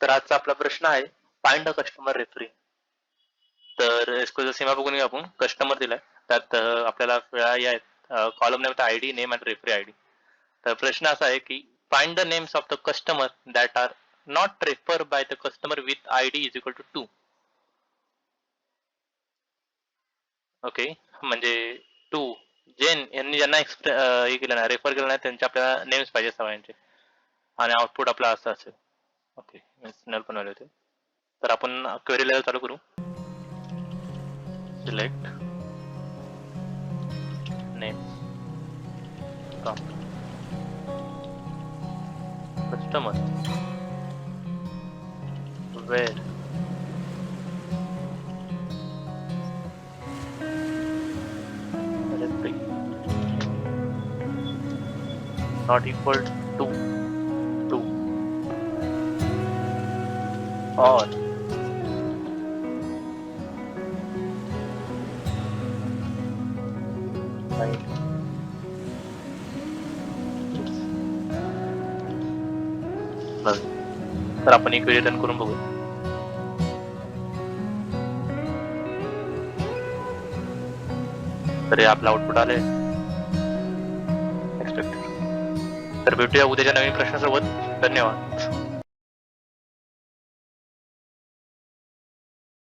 तर आजचा आपला प्रश्न आहे फाइंड द कस्टमर रेफरी. तर इसको सीमा बघून घेऊ आपण. कस्टमर दिलाय त्यात आपल्याला या आहेत column name ID name and referee ID. तर प्रश्न असा आहे की find the names of the customer that are not refer by the customer with ID is equal to 2. Okay, म्हणजे 2 यांनी ज्यांना हे केलं नाही रेफर केलं नाही त्यांचे आपल्याला नेम्स पाहिजे सगळ्यांचे आणि आउटपुट आपला असं असेल. ओके, नल पण आले होते. तर आपण क्वेरी लेवल चालू करू. Select name customer where not equal to 2 or तर आपण एक रन करून बघू. तर हे आपलं आउटपुट आले एक्सपेक्टेड. तर भेटूया उद्याच्या नवीन प्रश्नासोबत. धन्यवाद.